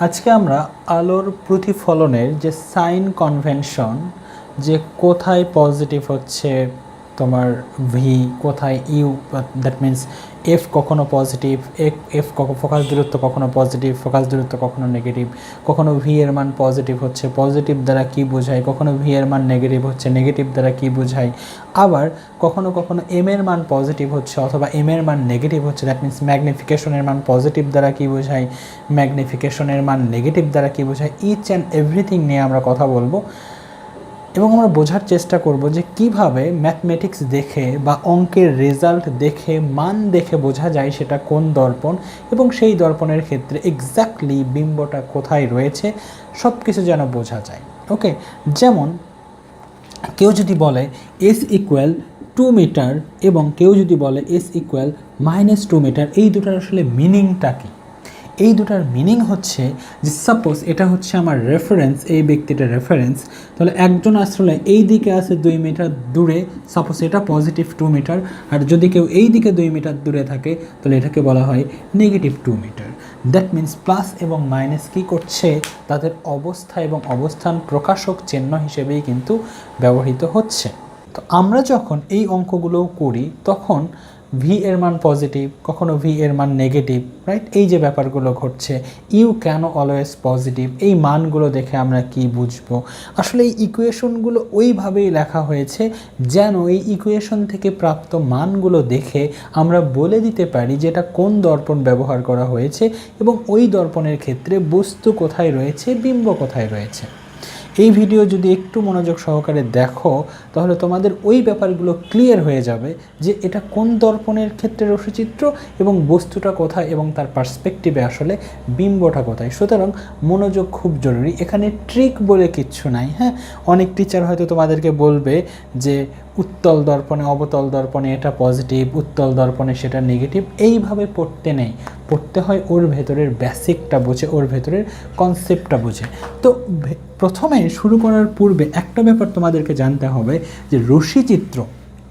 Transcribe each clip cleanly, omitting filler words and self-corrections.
আজকে আমরা আলোর প্রতিফলনের যে সাইন কনভেনশন, যে কোথায় পজিটিভ হচ্ছে তোমার ভি, কোথায় ইউ, দ্যাট মিন্স এফ কখনো পজিটিভ, এফ ফোকাস দূরত্ব কখনো পজিটিভ, ফোকাস দূরত্ব কখনো নেগেটিভ, কখনো ভি এর মান পজিটিভ হচ্ছে, পজিটিভ দ্বারা কি বোঝায়, কখনো ভি এর মান নেগেটিভ হচ্ছে, নেগেটিভ দ্বারা কি বোঝায়, আবার কখনো কখনো এম এর মান পজিটিভ হচ্ছে অথবা এম এর মান নেগেটিভ হচ্ছে, দ্যাট মিন্স ম্যাগনিফিকেশনের মান পজিটিভ দ্বারা কি বোঝায়, ম্যাগনিফিকেশনের মান নেগেটিভ দ্বারা কি বোঝায়, ইচ অ্যান্ড এভরিথিং নিয়ে আমরা কথা বলবো এবং আমরা বোঝার চেষ্টা করব যে কিভাবে ম্যাথমেটিক্স দেখে বা অঙ্কের রেজাল্ট দেখে, মান দেখে বোঝা যায় সেটা কোন দর্পণ এবং সেই দর্পণের ক্ষেত্রে এক্স্যাক্টলি বিম্বটা কোথায় রয়েছে সব কিছু যেন বোঝা যায়। ওকে, যেমন কেউ যদি বলে এস ইকুয়াল 2 মিটার এবং কেউ যদি বলে এস ইকুয়াল -2 মিটার, এই দুটার আসলে মিনিংটা কী? এই দুটার মিনিং হচ্ছে যে সাপোজ এটা হচ্ছে আমার রেফারেন্স, এই ব্যক্তিটার রেফারেন্স, তাহলে একজন আসলে এই দিকে আছে 2 মিটার দূরে, সাপোজ এটা পজিটিভ 2 মিটার, আর যদি কেউ এই দিকে 2 মিটার দূরে থাকে তাহলে এটাকে বলা হয় negative 2 metre. That means plus এবং মাইনাস কী করছে, তাদের অবস্থা এবং অবস্থান প্রকাশক চিহ্ন হিসেবেই কিন্তু ব্যবহৃত হচ্ছে। তো আমরা যখন এই অঙ্কগুলো করি তখন ভি এর মান পজিটিভ, কখনো ভি এর মান নেগেটিভ, রাইট? এই যে ব্যাপারগুলো ঘটছে, ইউ কেন অলওয়েজ পজিটিভ, এই মানগুলো দেখে আমরা কি বুঝবো? আসলে এই ইকুয়েশনগুলো ওইভাবেই লেখা হয়েছে যেন এই ইকুয়েশন থেকে প্রাপ্ত মানগুলো দেখে আমরা বলে দিতে পারি যে এটা কোন দর্পণ ব্যবহার করা হয়েছে এবং ওই দর্পণের ক্ষেত্রে বস্তু কোথায় রয়েছে, বিম্ব কোথায় রয়েছে। এই ভিডিও যদি একটু মনোযোগ সহকারে দেখো তাহলে তোমাদের ওই ব্যাপারগুলো ক্লিয়ার হয়ে যাবে যে এটা কোন দর্পণের ক্ষেত্রে রশ্মিচিত্র এবং বস্তুটা কোথায় এবং তার পার্সপেক্টিভে আসলে বিম্বটা কোথায়। সুতরাং মনোযোগ খুব জরুরি, এখানে ট্রিক বলে কিচ্ছু নাই। হ্যাঁ, অনেক টিচার হয়তো তোমাদেরকে বলবে যে উত্তল দর্পণে অবতল দর্পণে এটা পজিটিভ, উত্তল দর্পণে সেটা নেগেটিভ, এইভাবে পড়তে নেই, পড়তে হয় ওর ভেতরের বেসিকটা বুঝে, ওর ভেতরের কনসেপ্টটা বুঝে। তো প্রথমে শুরু করার পূর্বে একটা ব্যাপার তোমাদেরকে জানতে হবে যে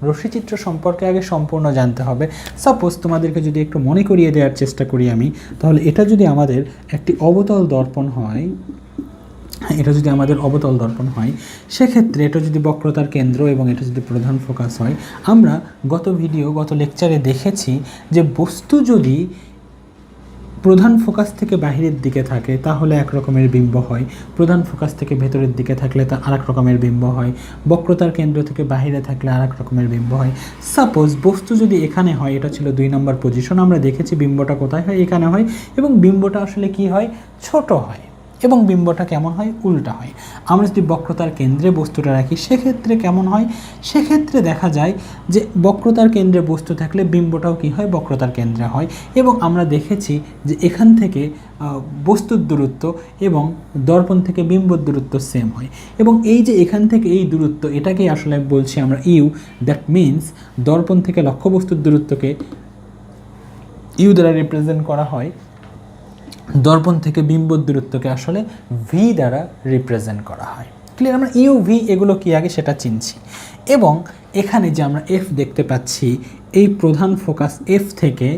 রশ্মিচিত্র সম্পর্কে আগে সম্পূর্ণ জানতে হবে। সাপোজ তোমাদেরকে যদি একটু মনে করিয়ে দেওয়ার চেষ্টা করি আমি, তাহলে এটা যদি আমাদের একটি অবতল দর্পণ হয়, এটা যদি আমাদের অবতল দর্পণ হয়, সেক্ষেত্রে এটা যদি বক্রতার কেন্দ্র এবং এটা যদি প্রধান ফোকাস হয়, আমরা গত লেকচারে দেখেছি যে বস্তু যদি প্রধান ফোকাস থেকে বাহিরের দিকে থাকে তাহলে এক রকমের বিম্ব হয়, প্রধান ফোকাস থেকে ভেতরের দিকে থাকলে তা আরেক রকমের বিম্ব হয়, বক্রতার কেন্দ্র থেকে বাহিরে থাকলে আরেক রকমের বিম্ব হয়। সাপোজ বস্তু যদি এখানে হয়, এটা ছিল 2 নম্বর পজিশন, আমরা দেখেছি বিম্বটা কোথায় হয়, এখানে হয়, এবং বিম্বটা আসলে কি হয়, ছোট হয়, এবং বিম্বটা কেমন হয়, উল্টা হয়। আমরা যদি বক্রতার কেন্দ্রে বস্তুটা রাখি সেক্ষেত্রে কেমন হয়, সেক্ষেত্রে দেখা যায় যে বক্রতার কেন্দ্রে বস্তু থাকলে বিম্বটাও কি হয়, বক্রতার কেন্দ্রে হয়। এবং আমরা দেখেছি যে এখান থেকে বস্তুর দূরত্ব এবং দর্পণ থেকে বিম্বর দূরত্ব সেম হয়, এবং এই যে এখান থেকে এই দূরত্ব, এটাকেই আসলে বলছি আমরা ইউ। দ্যাট মিন্স দর্পণ থেকে লক্ষ্যবস্তুর দূরত্বকে ইউ দ্বারা রিপ্রেজেন্ট করা হয়, দর্পণ থেকে বিম্বর দূরত্বকে আসলে ভি দ্বারা রিপ্রেজেন্ট করা হয়। ক্লিয়ার? আমরা ইউ ভি এগুলো কি আগে সেটা চিনছি। এবং এখানে যে আমরা এফ দেখতে পাচ্ছি, এই প্রধান ফোকাস এফ থেকে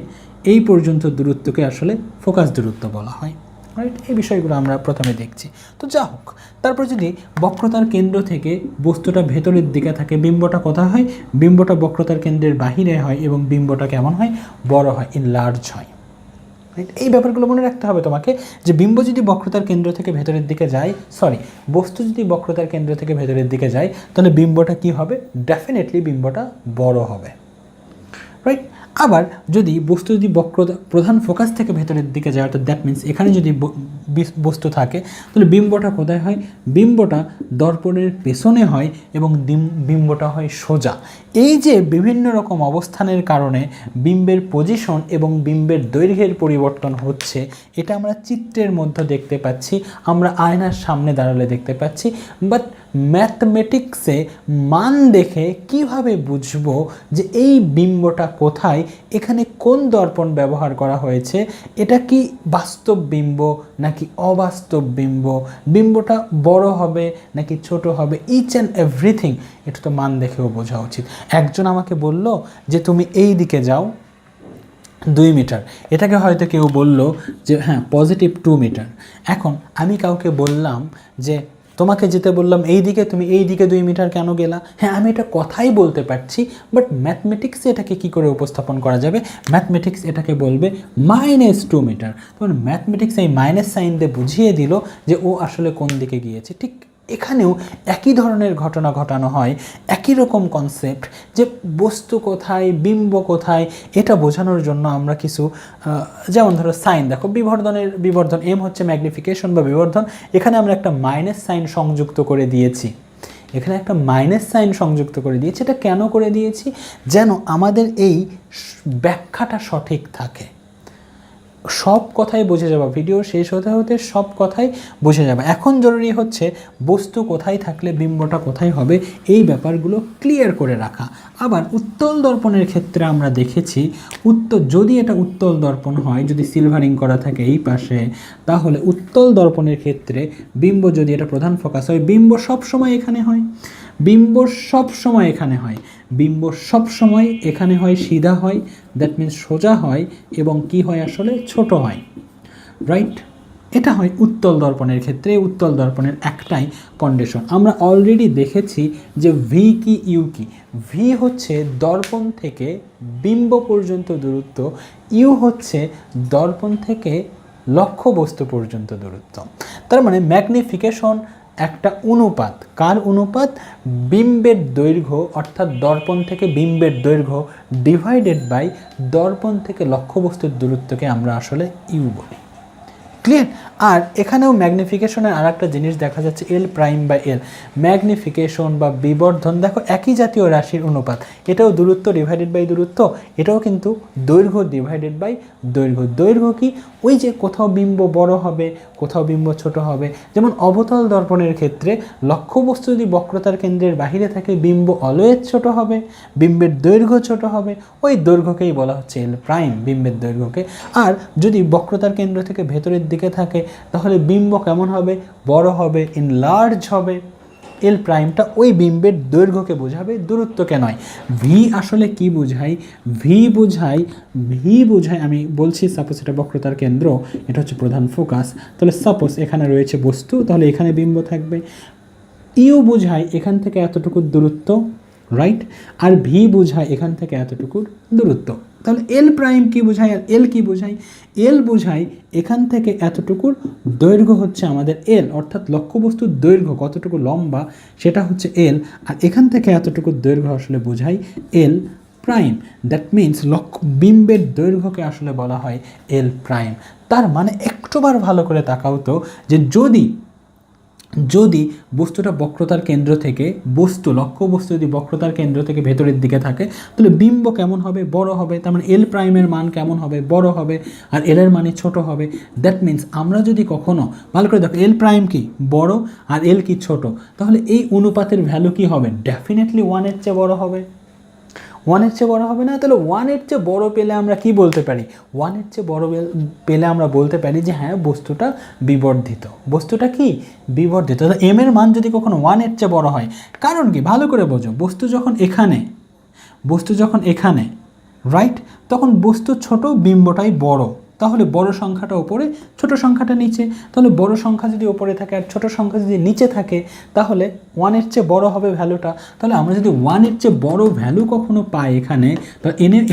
এই পর্যন্ত দূরত্বকে আসলে ফোকাস দূরত্ব বলা হয়, রাইট? এই বিষয়গুলো আমরা প্রথমে দেখছি। তো যা হোক, তারপর যদি বক্রতার কেন্দ্র থেকে বস্তুটা ভেতরের দিকে থাকে, বিম্বটা কোথায় হয়, বিম্বটা বক্রতার কেন্দ্রের বাহিরে হয় এবং বিম্বটা কেমন হয়, বড় হয়, ইনলার্জ হয়। এই ব্যাপারগুলো মনে রাখতে হবে তোমাকে যে বিম্ব যদি বক্রতার কেন্দ্র থেকে ভেতরের দিকে যায়, বস্তু যদি বক্রতার কেন্দ্র থেকে ভেতরের দিকে যায় তাহলে বিম্বটা কি হবে, ডেফিনেটলি বিম্বটা বড় হবে, রাইট? আবার যদি বস্তু যদি প্রধান ফোকাস থেকে ভেতরের দিকে যায়, অর্থাৎ দ্যাট মিন্স এখানে যদি বস্তু থাকে তাহলে বিম্বটা কোথায় হয়, বিম্বটা দর্পণের পেছনে হয় এবং বিম্বটা হয় সোজা। এই যে বিভিন্ন রকম অবস্থানের কারণে বিম্বের পজিশন এবং বিম্বের দৈর্ঘ্যের পরিবর্তন হচ্ছে, এটা আমরা চিত্রের মধ্যে দেখতে পাচ্ছি, আমরা আয়নার সামনে দাঁড়ালে দেখতে পাচ্ছি। বাট ম্যাথমেটিক্সে মান দেখে কিভাবে বুঝবো যে এই বিম্বটা কোথায়, এখানে কোন দর্পণ ব্যবহার করা হয়েছে, এটা কি বাস্তব বিম্ব নাকি অবাস্তব বিম্ব, বিম্বটা বড় হবে নাকি ছোট হবে, ইচ অ্যান্ড এভরিথিং এটা তো মান দেখেও বোঝা উচিত। একজন আমাকে বলল যে তুমি এই দিকে যাও, 2 মিটার, এটাকে হয়তো কেউ বলল যে হ্যাঁ পজিটিভ 2 মিটার। এখন আমি কাউকে বললাম যে তোমাকে যেতে বললাম এই দিকে, তুমি এই দিকে 2 মিটার কেন গেলা? হ্যাঁ আমি এটা কথাই বলতে পারছি, বাট ম্যাথমেটিক্সে এটাকে কি করে উপস্থাপন করা যাবে? ম্যাথমেটিক্স এটাকে বলবে -2 মিটার। তখন ম্যাথমেটিক্স এই মাইনাস সাইন দিয়ে বুঝিয়ে দিল যে ও আসলে কোন দিকে গিয়েছে। ঠিক এখানেও একই ধরনের ঘটনা ঘটানো হয়, একই রকম কনসেপ্ট, যে বস্তু কোথায়, বিম্ব কোথায়, এটা বোঝানোর জন্য আমরা কিছু যেমন ধরো সাইন দেখো, বিবর্ধন এম হচ্ছে ম্যাগনিফিকেশন বা বিবর্ধন, এখানে আমরা একটা মাইনাস সাইন সংযুক্ত করে দিয়েছি, এখানে একটা মাইনাস সাইন সংযুক্ত করে দিয়েছি। এটা কেন করে দিয়েছি? যেন আমাদের এই ব্যাখ্যাটা সঠিক থাকে। সব কথাই বুঝে যাবে, ভিডিও শেষ হতে হতে সব কথাই বুঝে যাবে। এখন জরুরি হচ্ছে বস্তু কোথায় থাকলে বিম্বটা কোথায় হবে, এই ব্যাপারগুলো ক্লিয়ার করে রাখা। আবার উত্তল দর্পণের ক্ষেত্রে আমরা দেখেছি, যদি এটা উত্তল দর্পণ হয়, যদি সিলভারিং করা থাকে এই পাশে, তাহলে উত্তল দর্পণের ক্ষেত্রে বিম্ব যদি এটা প্রধান ফোকাস হয়, বিম্ব সবসময় এখানে হয়, বিম্ব সবসময় এখানে হয়, বিম্ব সবসময় এখানে হয়, সিধা হয়, দ্যাট মিন্স সোজা হয়, এবং কি হয় আসলে ছোট হয়, রাইট? এটা হয় উত্তল দর্পণের ক্ষেত্রে। উত্তল দর্পণের একটাই কন্ডিশন আমরা অলরেডি দেখেছি যে ভি কি ইউ কি। ভি হচ্ছে দর্পণ থেকে বিম্ব পর্যন্ত দূরত্ব, ইউ হচ্ছে দর্পণ থেকে লক্ষ্যবস্তু পর্যন্ত দূরত্ব। তার মানে ম্যাগনিফিকেশন একটা অনুপাত, কার অনুপাত? বিম্বের দৈর্ঘ্য, অর্থাৎ দর্পণ থেকে বিম্বের দৈর্ঘ্য ডিভাইডেড বাই দর্পণ থেকে লক্ষ্যবস্তুর দূরত্বকে আমরা আসলে ইউ বলি। ক্লিয়ার? আর এখানেও ম্যাগনিফিকেশনের আর একটা জিনিস দেখা যাচ্ছে, এল প্রাইম বাই এল। ম্যাগনিফিকেশন বা বিবর্ধন দেখো একই জাতীয় রাশির অনুপাত, এটাও দূরত্ব ডিভাইডেড বাই দূরত্ব, এটাও কিন্তু দৈর্ঘ্য ডিভাইডেড বাই দৈর্ঘ্য। দৈর্ঘ্য কি? ওই যে কোথাও বিম্ব বড় হবে, কোথাও বিম্ব ছোট হবে। যেমন অবতল দর্পণের ক্ষেত্রে লক্ষ্যবস্তু যদি বক্রতার কেন্দ্রের বাহিরে থাকে, বিম্ব অলওয়েজ ছোট হবে, বিম্বের দৈর্ঘ্য ছোট হবে, ওই দৈর্ঘ্যকেই বলা হচ্ছে এল প্রাইম, বিম্বের দৈর্ঘ্যকে। আর যদি বক্রতার কেন্দ্র থেকে ভেতরের দিকে থাকে, তাহলে বিম্ব কেমন হবে? বড় হবে, ইনলার্জ হবে। এল প্রাইমটা ওই বিম্বের দৈর্ঘ্যকে বোঝাবে, দূরত্বকে নয়। ভি আসলে কি বোঝায়? ভি বোঝায় আমি বলছি, সাপোজ এটা বক্রতার কেন্দ্র, এটা হচ্ছে প্রধান ফোকাস, তাহলে সাপোজ এখানে রয়েছে বস্তু, তাহলে এখানে বিম্ব থাকবে। ইউ বোঝায় এখান থেকে এতটুকু দূরত্ব, রাইট? আর ভি বোঝায় এখান থেকে এতটুকুর দূরত্ব। তাহলে এল প্রাইম কি বোঝায় আর এল কি বোঝায়? এল বোঝায় এখান থেকে এতটুকুর দৈর্ঘ্য হচ্ছে আমাদের এল, অর্থাৎ লক্ষ্যবস্তুর দৈর্ঘ্য কতটুকু লম্বা সেটা হচ্ছে এল, আর এখান থেকে এতটুকুর দৈর্ঘ্য আসলে বোঝায় এল প্রাইম। দ্যাট মিন্স বিম্বের দৈর্ঘ্যকে আসলে বলা হয় এল প্রাইম। তার মানে একটুবার ভালো করে তাকাও তো, যে যদি বস্তুটা বক্রতার কেন্দ্র থেকে, লক্ষ্যবস্তু যদি বক্রতার কেন্দ্র থেকে ভেতরের দিকে থাকে, তাহলে বিম্ব কেমন হবে? বড় হবে। তার মানে এল প্রাইমের মান কেমন হবে? বড় হবে, আর এল এর মানে ছোট হবে। দ্যাট মিন্স আমরা যদি কখনো ভালো করে দেখো, এল প্রাইম কি? বড়, আর এল কি? ছোট। তাহলে এই অনুপাতের ভ্যালু কি হবে? ডেফিনেটলি 1-এর চেয়ে বড় হবে। 1-এর চেয়ে বড় হবে না? তাহলে 1-এর চেয়ে বড় পেলে আমরা কি বলতে পারি? 1-এর চেয়ে বড় পেলে আমরা বলতে পারি যে হ্যাঁ বস্তুটা বিবর্ধিত। বস্তুটা কি? বিবর্ধিত। তো এম এর মান যদি কখনো 1-এর চেয়ে বড় হয়, কারণ কি? ভালো করে বোঝো, বস্তু যখন এখানে, রাইট, তখন বস্তু ছোট, বিম্বটাই বড়। তাহলে বড় সংখ্যাটা ওপরে, ছোট সংখ্যাটা নিচে। তাহলে বড় সংখ্যা যদি ওপরে থাকে আর ছোট সংখ্যা যদি নিচে থাকে, তাহলে 1-এর চেয়ে বড় হবে ভ্যালুটা। তাহলে আমরা যদি 1-এর চেয়ে বড় ভ্যালু কখনো পাই এখানে, তো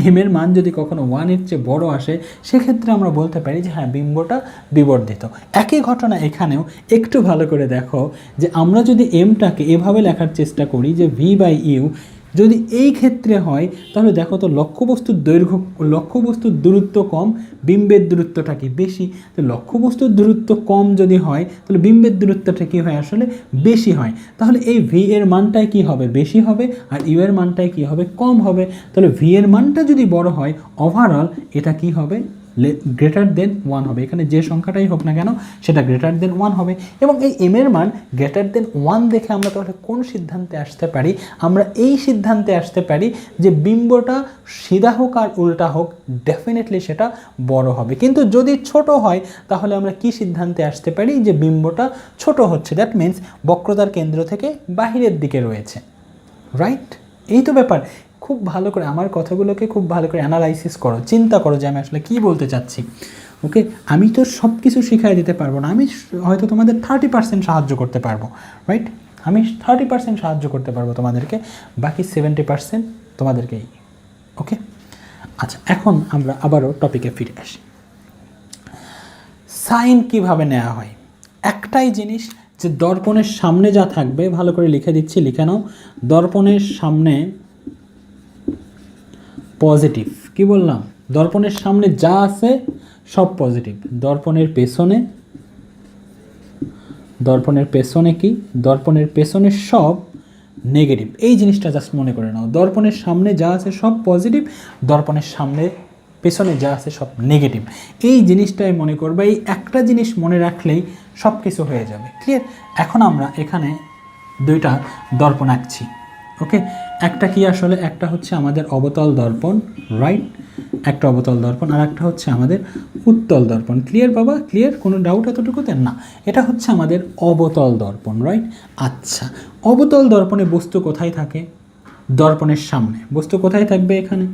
এম এর মান যদি কখনো 1-এর চেয়ে বড় আসে, সেক্ষেত্রে আমরা বলতে পারি যে হ্যাঁ বিম্বটা বিবর্ধিত। একই ঘটনা এখানেও। একটু ভালো করে দেখো যে আমরা যদি এমটাকে এভাবে লেখার চেষ্টা করি যে ভি বাই ইউ, যদি এই ক্ষেত্রে হয়, তাহলে দেখো তো লক্ষ্যবস্তুর দূরত্ব কম, বিম্বের দূরত্বটা কি? বেশি। তো লক্ষ্যবস্তুর দূরত্ব কম যদি হয়, তাহলে বিম্বের দূরত্বটা কী হয়? আসলে বেশি হয়। তাহলে এই ভি এর মানটাই কী হবে? বেশি হবে, আর ইউ এর মানটাই কী হবে? কম হবে। তাহলে ভি এর মানটা যদি বড় হয়, ওভারঅল এটা কি হবে? গ্রেটার দেন 1 হবে। এখানে যে সংখ্যাটাই হোক না কেন সেটা গ্রেটার দেন 1 হবে। এবং এই এম এর মান গ্রেটার দেন 1 দেখে আমরা তাহলে কোন সিদ্ধান্তে আসতে পারি? আমরা এই সিদ্ধান্তে আসতে পারি যে বিম্বটা সিধা হোক আর উল্টা হোক, ডেফিনেটলি সেটা বড় হবে। কিন্তু যদি ছোট হয়, তাহলে আমরা কি সিদ্ধান্তে আসতে পারি? যে বিম্বটা ছোট হচ্ছে, দ্যাট মিন্স বক্রতার কেন্দ্র থেকে বাহিরের দিকে রয়েছে, রাইট? এই তো ব্যাপার। খুব ভালো করে আমার কথাগুলোকে খুব ভালো করে অ্যানালাইসিস করো, চিন্তা করো যে আমি আসলে কী বলতে চাচ্ছি। ওকে, আমি তো সব কিছু শিখাই দিতে পারবো না, আমি হয়তো তোমাদের 30% সাহায্য করতে পারবো, রাইট? আমি 30% সাহায্য করতে পারবো তোমাদেরকে, বাকি 70% তোমাদেরকেই। ওকে, আচ্ছা, এখন আমরা আবারও টপিকে ফিরে আসি। সাইন কিভাবে নেওয়া হয়? একটাই জিনিস, যে দর্পণের সামনে যা থাকবে, ভালো করে লিখে দিচ্ছি, লিখে নাও। দর্পণের সামনে পজিটিভ, কি বললাম? দর্পণের সামনে যা আছে সব পজিটিভ। দর্পণের পেছনে কি? দর্পণের পেছনে সব নেগেটিভ। এই জিনিসটা জাস্ট মনে করে নাও, দর্পণের সামনে যা আছে সব পজিটিভ, দর্পণের সামনে পেছনে যা আছে সব নেগেটিভ। এই জিনিসটাই মনে করবে, এই একটা জিনিস মনে রাখলেই সব কিছু হয়ে যাবে। ক্লিয়ার? এখন আমরা এখানে দুইটা দর্পণ আঁকছি। ওকে, একটা কি আসলে, একটা হচ্ছে আমাদের অবতল দর্পণ, রাইট? একটা অবতল দর্পণ, আর একটা হচ্ছে আমাদের উত্তল দর্পণ। ক্লিয়ার বাবা? ক্লিয়ার? কোনো ডাউট এতটুকুতে? না, এটা হচ্ছে আমাদের অবতল দর্পণ, রাইট? আচ্ছা, অবতল দর্পণে বস্তু কোথায় থাকে? দর্পণের সামনে। বস্তু কোথায় থাকবে? এখানে।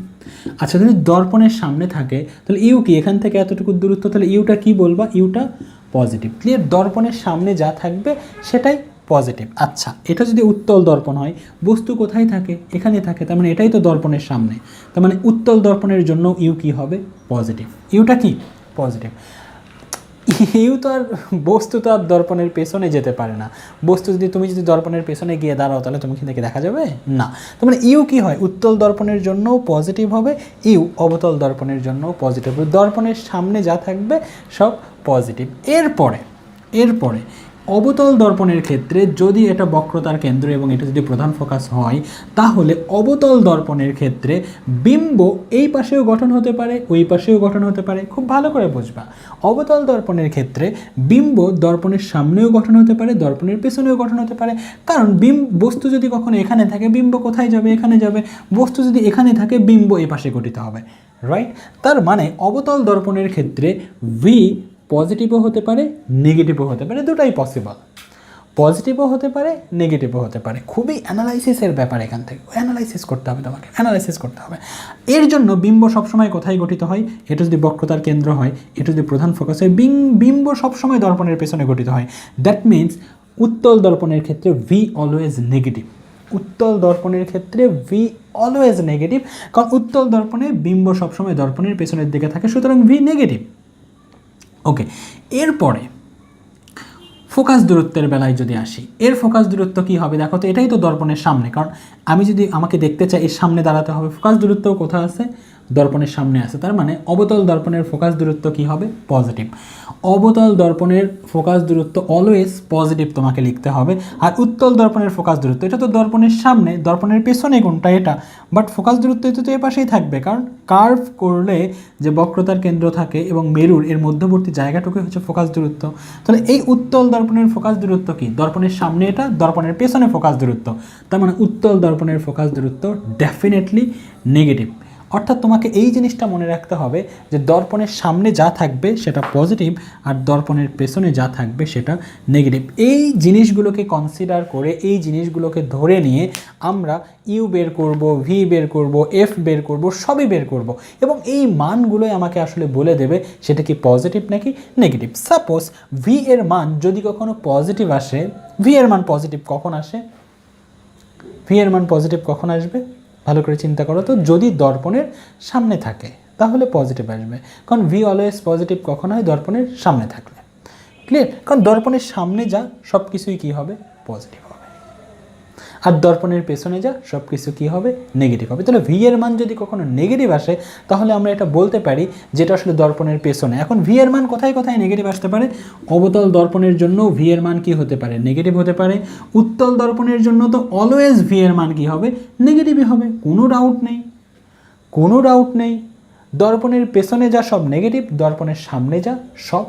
আচ্ছা, যদি দর্পণের সামনে থাকে তাহলে ইউ কি? এখান থেকে এতটুকু দূরত্ব, তাহলে ইউটা কি বলবা? Yuta positive. ক্লিয়ার? দর্পণের সামনে যা থাকবে সেটাই পজিটিভ। আচ্ছা, এটা যদি উত্তল দর্পণ হয়, বস্তু কোথায় থাকে? এখানে থাকে, তার মানে এটাই তো দর্পণের সামনে, তার মানে উত্তল দর্পণের জন্য ইউ কি হবে? পজিটিভ। ইউটা কি? পজিটিভ। ইউ তো আর, বস্তু তো আর দর্পণের পেছনে যেতে পারে না। বস্তু যদি, তুমি যদি দর্পণের পেছনে গিয়ে দাঁড়াও তাহলে তুমি থেকে দেখা যাবে না। তার মানে ইউ কি হয়? উত্তল দর্পণের জন্যও পজিটিভ হবে, ইউ অবতল দর্পণের জন্যও পজিটিভ হবে। দর্পণের সামনে যা থাকবে সব পজিটিভ। এরপরে অবতল দর্পণের ক্ষেত্রে যদি এটা বক্রতার কেন্দ্র এবং এটা যদি প্রধান ফোকাস হয়, তাহলে অবতল দর্পণের ক্ষেত্রে বিম্ব এই পাশেও গঠন হতে পারে, ওই পাশেও গঠন হতে পারে। খুব ভালো করে বুঝবা, অবতল দর্পণের ক্ষেত্রে বিম্ব দর্পণের সামনেও গঠন হতে পারে, দর্পণের পেছনেও গঠন হতে পারে। কারণ বস্তু যদি কখনো এখানে থাকে, বিম্ব কোথায় যাবে? এখানে যাবে। বস্তু যদি এখানে থাকে, বিম্ব এই পাশে গঠিত হবে, রাইট? তার মানে অবতল দর্পণের ক্ষেত্রে ভি পজিটিভও হতে পারে, নেগেটিভও হতে পারে, দুটাই পসিবল। পজিটিভও হতে পারে, নেগেটিভও হতে পারে। খুবই অ্যানালাইসিসের ব্যাপার, এখান থেকে অ্যানালাইসিস করতে হবে, তোমাকে অ্যানালাইসিস করতে হবে। এর জন্য বিম্ব সবসময় কোথায় গঠিত হয়? এটা যদি বক্রতার কেন্দ্র হয়, এটা যদি প্রধান ফোকাস হয়, বিম্ব সবসময় দর্পণের পেছনে গঠিত হয়। দ্যাট মিনস উত্তল দর্পণের ক্ষেত্রে ভি অলওয়েজ নেগেটিভ। উত্তল দর্পণের ক্ষেত্রে ভি অলওয়েজ নেগেটিভ, কারণ উত্তল দর্পণে বিম্ব সবসময় দর্পণের পেছনের দিকে থাকে, সুতরাং ভি নেগেটিভ। ওকে, এরপরে ফোকাস দূরত্বের বেলায় যদি আসি, এর ফোকাস দূরত্ব কি হবে? দেখো তো, এটাই তো দর্পণের সামনে, কারণ আমি যদি আমাকে দেখতে চাই, এর সামনে দাঁড়াতে হবে। ফোকাস দূরত্বও কোথায় আছে? দর্পণের সামনে আছে। তার মানে অবতল দর্পণের ফোকাস দূরত্ব কি হবে? পজিটিভ। অবতল দর্পণের ফোকাস দূরত্ব অলওয়েজ পজিটিভ তোমাকে লিখতে হবে। আর উত্তল দর্পণের ফোকাস দূরত্ব, এটা তো দর্পণের সামনে, দর্পণের পেছনে কোনটা? এটা। বাট ফোকাস দূরত্ব এটা তো এ পাশেই থাকবে, কারণ কার্ভ করলে যে বক্রতার কেন্দ্র থাকে এবং মেরুর এর মধ্যবর্তী জায়গাটুকুই হচ্ছে ফোকাস দূরত্ব। তাহলে এই উত্তল দর্পণের ফোকাস দূরত্ব কি? দর্পণের সামনে এটা, দর্পণের পেছনে ফোকাস দূরত্ব। তার মানে উত্তল দর্পণের ফোকাস দূরত্ব ডেফিনেটলি নেগেটিভ। অর্থাৎ তোমাকে এই জিনিসটা মনে রাখতে হবে যে দর্পণের সামনে যা থাকবে সেটা পজিটিভ, আর দর্পণের পেছনে যা থাকবে সেটা নেগেটিভ। এই জিনিসগুলোকে কনসিডার করে, এই জিনিসগুলোকে ধরে নিয়ে আমরা ইউ বের করব, ভি বের করব, এফ বের করব, সবই বের করব, এবং এই মানগুলোই আমাকে আসলে বলে দেবে সেটা কি পজিটিভ নাকি নেগেটিভ। সাপোজ ভি এর মান যদি কখনো পজিটিভ আসে, ভি এর মান পজিটিভ কখন আসে? ভি এর মান পজিটিভ কখন আসবে? ভালো করে চিন্তা করো তো, যদি দর্পণের সামনে থাকে তাহলে পজিটিভ আসবে, কারণ ভি অলওয়েজ পজিটিভ কখন হয়? দর্পণের সামনে থাকলে। ক্লিয়ার? কারণ দর্পণের সামনে যা সব কিছুই কী হবে? পজিটিভ হবে, আর দর্পণের পেছনে যা সব কিছু কী হবে? নেগেটিভ হবে। তাহলে ভি এর মান যদি কখনো নেগেটিভ আসে তাহলে আমরা এটা বলতে পারি যেটা আসলে দর্পণের পেছনে। এখন ভি এর মান কোথায় কোথায় নেগেটিভ আসতে পারে? অবতল দর্পণের জন্য ভি এর মান কী হতে পারে? নেগেটিভ হতে পারে। উত্তল দর্পণের জন্য তো অলওয়েজ ভি এর মান কী হবে? নেগেটিভই হবে, কোনো ডাউট নেই, দর্পণের পেছনে যা সব নেগেটিভ, দর্পণের সামনে যা সব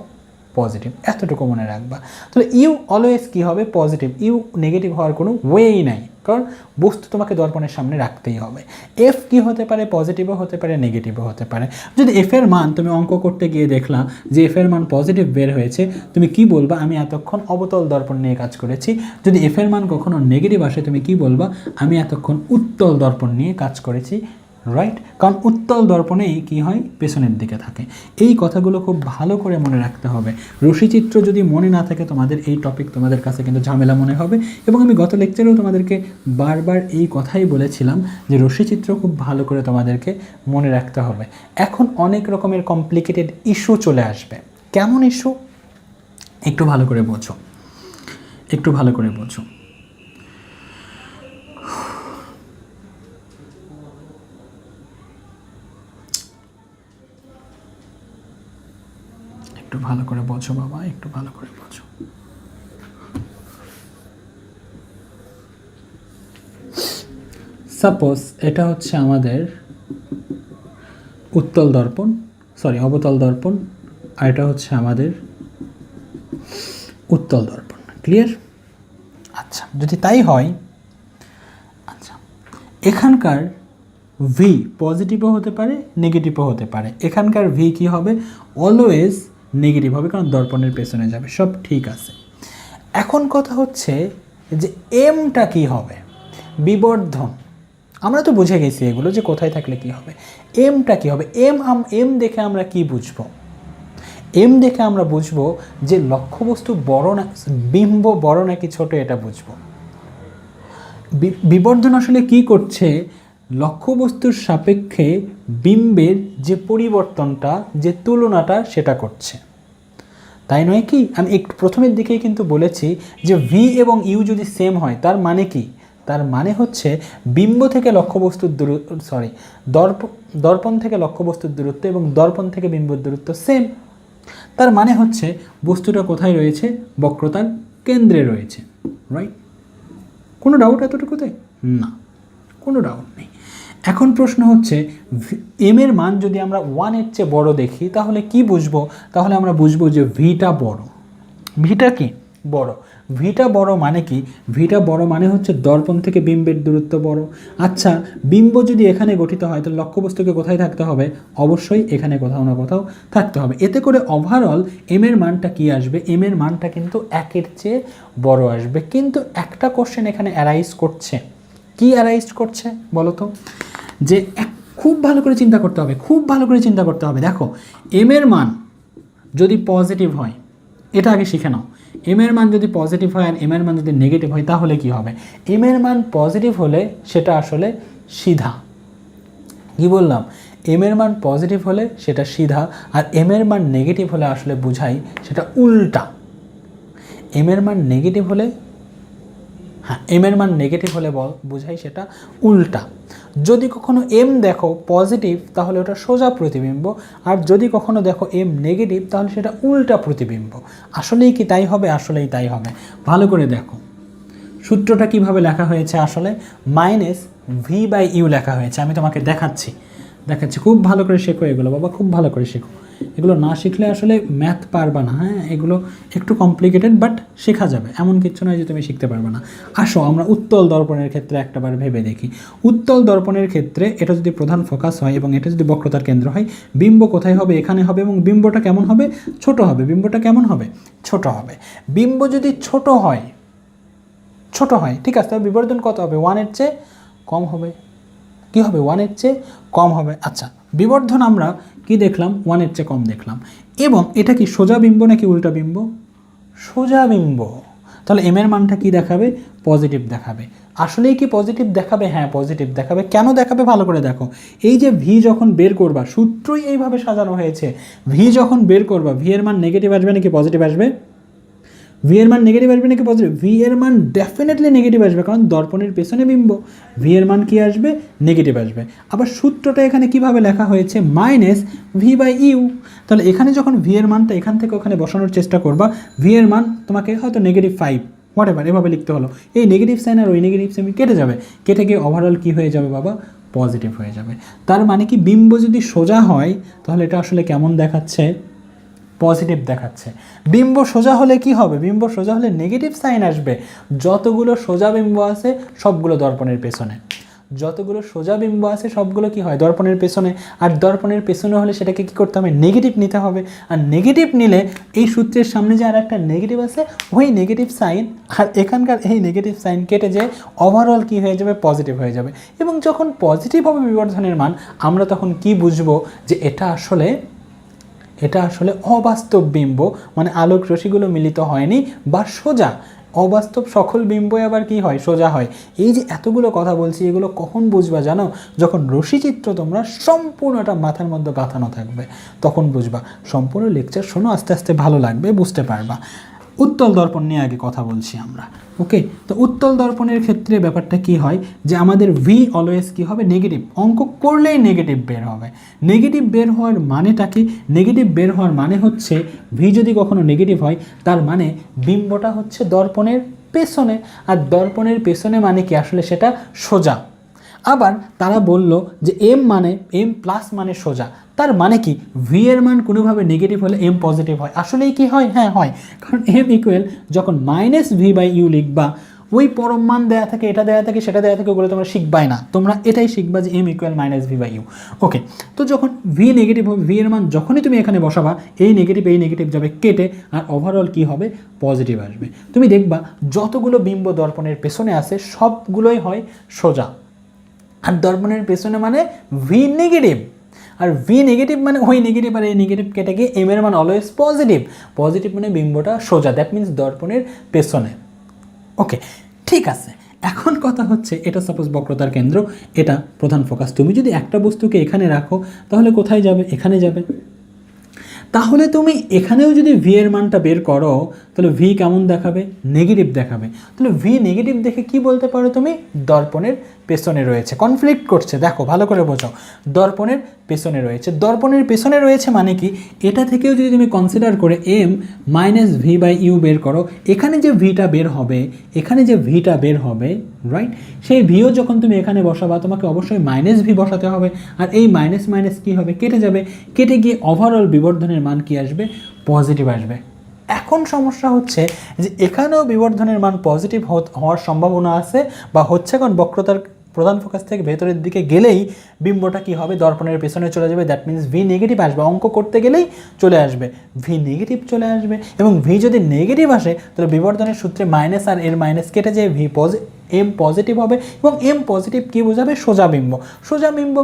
পজিটিভ, এতটুকু মনে রাখবা। তাহলে ইউ অলওয়েজ কী হবে? পজিটিভ। ইউ নেগেটিভ হওয়ার কোনো ওয়েই নাই, কারণ বস্তু তোমাকে দর্পণের সামনে রাখতেই হবে। এফ কি হতে পারে? পজিটিভও হতে পারে, নেগেটিভও হতে পারে। যদি এফের মান তুমি অঙ্ক করতে গিয়ে দেখলা যে এফের মান পজিটিভ বের হয়েছে, তুমি কি বলবা? আমি এতক্ষণ অবতল দর্পণ নিয়ে কাজ করেছি। যদি এফের মান কখনো নেগেটিভ আসে, তুমি কি বলবা? আমি এতক্ষণ উত্তল দর্পণ নিয়ে কাজ করেছি, রাইট? কারণ উত্তল দর্পণেই কি হয়? পেছনের দিকে থাকে। এই কথাগুলো খুব ভালো করে মনে রাখতে হবে। রশ্মিচিত্র যদি মনে না থাকে তোমাদের, এই টপিক তোমাদের কাছে কিন্তু ঝামেলা মনে হবে। এবং আমি গত লেকচারেও তোমাদেরকে বারবার এই কথাই বলেছিলাম যে রশ্মিচিত্র খুব ভালো করে তোমাদেরকে মনে রাখতে হবে। এখন অনেক রকমের কমপ্লিকেটেড ইস্যু চলে আসবে। কেমন ইস্যু? একটু ভালো করে বোঝো, একটু ভালো করে বোঝো। একটু ভালো করে বোঝো বাবা, একটু ভালো করে বোঝো। সাপোজ এটা হচ্ছে আমাদের উত্তল দর্পণ, অবতল দর্পণ, আর এটা হচ্ছে আমাদের উত্তল দর্পণ। ক্লিয়ার? আচ্ছা, যদি তাই হয়, আচ্ছা, এখানকার ভি পজিটিভও হতে পারে, নেগেটিভও হতে পারে। এখানকার ভি কি হবে? অলওয়েজ নেগেটিভ হবে, কারণ দর্পণের পেছনে যাবে। সব ঠিক আছে। এখন কথা হচ্ছে যে এমটা কি হবে? বিবর্ধন। আমরা তো বুঝে গেছি এগুলো, যে কোথায় থাকলে কি হবে। এমটা কি হবে? এম দেখে আমরা কি বুঝবো? এম দেখে আমরা বুঝবো যে লক্ষ্যবস্তু বড় না, বিম্ব বড় নাকি ছোট, এটা বুঝবো। বিবর্ধন আসলে কি করছে? লক্ষ্যবস্তুর সাপেক্ষে বিম্বের যে পরিবর্তনটা, যে তুলনাটা, সেটা করছে, তাই নয় কি? আমি একটু প্রথমের দিকেই কিন্তু বলেছি যে ভি এবং ইউ যদি সেম হয়, তার মানে কি? তার মানে হচ্ছে বিম্ব থেকে লক্ষ্যবস্তুর দূরত্ব, দর্পণ থেকে লক্ষ্যবস্তুর দূরত্ব এবং দর্পণ থেকে বিম্বর দূরত্ব সেম। তার মানে হচ্ছে বস্তুটা কোথায় রয়েছে? বক্রতার কেন্দ্রে রয়েছে, রাইট? কোনো ডাউট এতটুকুতে? না, কোনো ডাউট নেই। এখন প্রশ্ন হচ্ছে এম এর মান যদি আমরা 1-এর চেয়ে বড় দেখি, তাহলে কি বুঝবো? তাহলে আমরা বুঝবো যে ভিটা বড়। ভিটা কি? বড়। ভিটা বড় মানে কি? ভিটা বড় মানে হচ্ছে দর্পণ থেকে বিম্বের দূরত্ব বড়। আচ্ছা, বিম্ব যদি এখানে গঠিত হয়, তাহলে লক্ষ্যবস্তুকে কোথায় থাকতে হবে? অবশ্যই এখানে কোথাও না কোথাও থাকতে হবে। এতে করে ওভারঅল এম এর মানটা কি আসবে? এম এর মানটা কিন্তু 1-এর চেয়ে বড় আসবে। কিন্তু একটা কোশ্চেন এখানে অ্যারাইজ করছে। কি অ্যারাইজ করছে বলো তো? যে খুব ভালো করে চিন্তা করতে হবে, খুব ভালো করে চিন্তা করতে হবে। দেখো, এম এর মান যদি পজিটিভ হয়, এটা আগে শিখে নাও। এম এর মান যদি পজিটিভ হয় আর এম এর মান যদি নেগেটিভ হয়, তাহলে কি হবে? এম এর মান পজিটিভ হলে সেটা আসলে সিধা। কি বললাম? এম এর মান পজিটিভ হলে সেটা সিধা, আর এম এর মান নেগেটিভ হলে আসলে বুঝাই সেটা উল্টা। এম এর মান নেগেটিভ হলে, হ্যাঁ, এম এর মান নেগেটিভ হলে বুঝাই সেটা উল্টা। যদি কখনো এম দেখো পজিটিভ, তাহলে ওটা সোজা প্রতিবিম্ব, আর যদি কখনো দেখো এম নেগেটিভ, তাহলে সেটা উল্টা প্রতিবিম্ব। আসলেই কি তাই হবে? আসলেই তাই হবে। ভালো করে দেখো, সূত্রটা কিভাবে লেখা হয়েছে? আসলে -v/u লেখা হয়েছে। আমি তোমাকে দেখাচ্ছি, খুব ভালো করে শেখো এগুলো বাবা, খুব ভালো করে শেখো। এগুলো না শিখলে আসলে ম্যাথ পারবা না। হ্যাঁ, এগুলো একটু কমপ্লিকেটেড, বাট শেখা যাবে, এমন কিছু নয় যে তুমি শিখতে পারবে না। আসো আমরা উত্তল দর্পণের ক্ষেত্রে একটাবার ভেবে দেখি। উত্তল দর্পণের ক্ষেত্রে এটা যদি প্রধান ফোকাস হয় এবং এটা যদি বক্রতার কেন্দ্র হয়, বিম্ব কোথায় হবে? এখানে হবে। এবং বিম্বটা কেমন হবে? ছোট হবে। বিম্বটা কেমন হবে? ছোট হবে। বিম্ব যদি ছোট হয়, ঠিক আছে, তবে বিবর্ধন কত হবে? 1-এর চেয়ে কম হবে। কি হবে? 1-এর চেয়ে কম হবে। আচ্ছা, বিবর্ধন আমরা কি দেখলাম? 1-এর চেয়ে কম দেখলাম। এবং এটা কি সোজা বিম্ব নাকি উল্টা বিম্ব? সোজা বিম্ব। তাহলে এম এর মানটা কি দেখাবে? পজিটিভ দেখাবে। আসলেই কি পজিটিভ দেখাবে? হ্যাঁ, পজিটিভ দেখাবে। কেন দেখাবে? ভালো করে দেখো। এই যে ভি যখন বের করবা, সূত্রই এইভাবে সাজানো হয়েছে। ভি যখন বের করবা, ভি এর মান নেগেটিভ আসবে নাকি পজিটিভ আসবে? ভি এর মান নেগেটিভ আসবে নাকি পজিটিভ? ভি এর মান ডেফিনেটলি নেগেটিভ আসবে, কারণ দর্পণের পেছনে বিম্ব। ভি এর মান কি আসবে? নেগেটিভ আসবে। আবার সূত্রটা এখানে কিভাবে লেখা হয়েছে? -v/u। তাহলে এখানে যখন ভি এর মানটা এখান থেকে ওখানে বসানোর চেষ্টা করবা, ভি এর মান তোমাকে হয়তো -5 হোয়াটএভার এভাবে লিখতে হলো। এই নেগেটিভ সাইন আর ওই নেগেটিভ সাইন কেটে যাবে, কেটে গিয়ে ওভারঅল কী হয়ে যাবে বাবা? পজিটিভ হয়ে যাবে। তার মানে কি বিম্ব যদি সোজা হয়, তাহলে এটা আসলে কেমন দেখাচ্ছে? পজিটিভ দেখাচ্ছে। বিম্ব সোজা হলে কি হবে? বিম্ব সোজা হলে নেগেটিভ সাইন আসবে। যতগুলো সোজা বিম্ব আছে সবগুলো দর্পণের পেছনে, যতগুলো সোজা বিম্ব আছে সবগুলো কি হয়? দর্পণের পেছনে। আর দর্পণের পেছনে হলে সেটাকে কি করতে হবে? নেগেটিভ নিতে হবে। আর নেগেটিভ নিলে এই সূত্রের সামনে যে আর একটা নেগেটিভ আছে ওই নেগেটিভ সাইন আর এখানকার এই নেগেটিভ সাইন কেটে যায় ওভারঅল কি হয়ে যাবে? পজিটিভ হয়ে যাবে। এবং যখন পজিটিভ হবে বিবর্ধনের মান, আমরা তখন কি বুঝবো? যে এটা আসলে অবাস্তব বিম্ব, মানে আলোক রশ্মিগুলো মিলিত হয়নি বা সোজা। অবাস্তব সকল বিম্বই আবার কি হয়? সোজা হয়। এই যে এতগুলো কথা বলছি এগুলো কখন বুঝবা জানো? যখন রশ্মিচিত্র তোমরা সম্পূর্ণটা মাথার মধ্যে গাঁথানো থাকবে তখন বুঝবা। সম্পূর্ণ লেকচার শোনো, আস্তে আস্তে ভালো লাগবে, বুঝতে পারবা। উত্তল দর্পণ নিয়ে আগে কথা বলছি আমরা। ওকে, তো উত্তল দর্পণের ক্ষেত্রে ব্যাপারটা কি হয়? যে আমাদের ভি অলওয়েজ কি হবে? নেগেটিভ। অঙ্ক করলেই নেগেটিভ বের হবে। নেগেটিভ বের হওয়ার মানেটা কি? নেগেটিভ বের হওয়ার মানে হচ্ছে ভি যদি কখনো নেগেটিভ হয় তার মানে বিম্বটা হচ্ছে দর্পণের পেছনে। আর দর্পণের পেছনে মানে কি? আসলে সেটা সোজা। আবার তারা বলল যে এম প্লাস মানে সোজা। তার মানে কি? ভি এর মান কোনোভাবে নেগেটিভ হলে এম পজিটিভ হয়। আসলেই কি হয়? হ্যাঁ হয়। কারণ এম ইকুয়াল যখন -v/u লিখবা, ওই পরম মান দেয়া থাকে, এটা দেয়া থাকে, সেটা দেয়া থাকে, ওগুলো তোমরা শিখবাই না। তোমরা এটাই শিখবা যে এম ইকুয়াল -v/u। ওকে, তো যখন ভি নেগেটিভ হবে, ভি এর মান যখনই তুমি এখানে বসাবা এই নেগেটিভ যাবে কেটে, আর ওভারঅল কি হবে? পজিটিভ আসবে। তুমি দেখবা যতগুলো বিম্ব দর্পণের পেছনে আছে সবগুলোই হয় সোজা। আর দর্পণের পেছনে মানে ভি নেগেটিভ। আর ভি নেগেটিভ মানে ওই নেগেটিভ আর এই নেগেটিভ কেটে গিয়ে এম এর মান অলওয়েজ পজিটিভ। পজিটিভ মানে বিম্বটা সোজা, দ্যাট মিন্স দর্পণের পেছনে। ওকে, ঠিক আছে। এখন কথা হচ্ছে এটা সাপোজ বক্রতার কেন্দ্র, এটা প্রধান ফোকাস। তুমি যদি একটা বস্তুকে এখানে রাখো তাহলে কোথায় যাবে? এখানে যাবে। তাহলে তুমি এখানেও যদি ভি এর মানটা বের করো তাহলে ভি কেমন দেখাবে? নেগেটিভ দেখাবে। তাহলে ভি নেগেটিভ দেখে কি বলতে পারো তুমি? দর্পণের পেছনে রয়েছে। কনফ্লিক্ট করছে, দেখো ভালো করে বোঝো। দর্পণের পেছনে রয়েছে। দর্পণের পেছনে রয়েছে মানে কি? এটা থেকেও যদি তুমি কনসিডার করে এম -v/u বের করো, এখানে যে ভিটা বের হবে, রাইট, সেই ভিও যখন তুমি এখানে বসাবা তোমাকে অবশ্যই -v বসাতে হবে। আর এই মাইনাস মাইনাস কী হবে? কেটে যাবে। কেটে গিয়ে ওভারঅল বিবর্ধনের মান কি আসবে? পজিটিভ আসবে। এখন সমস্যা হচ্ছে যে এখানেও বিবর্ধনের মান পজিটিভ হওয়ার সম্ভাবনা আছে বা হচ্ছে, কারণ বক্রতার প্রধান ফোকাস থেকে ভেতরের দিকে গেলেই বিম্বটা কি হবে? দর্পণের পেছনে চলে যাবে। দ্যাট মিন্স ভি নেগেটিভ আসবে। অঙ্ক করতে গেলেই চলে আসবে, ভি নেগেটিভ চলে আসবে। এবং ভি যদি নেগেটিভ আসে তাহলে বিবর্ধনের সূত্রে মাইনাস আর এর মাইনাস কেটে যায়, এম পজিটিভ হবে। এবং এম পজিটিভ কী বোঝাবে? সোজা বিম্ব। সোজা বিম্ব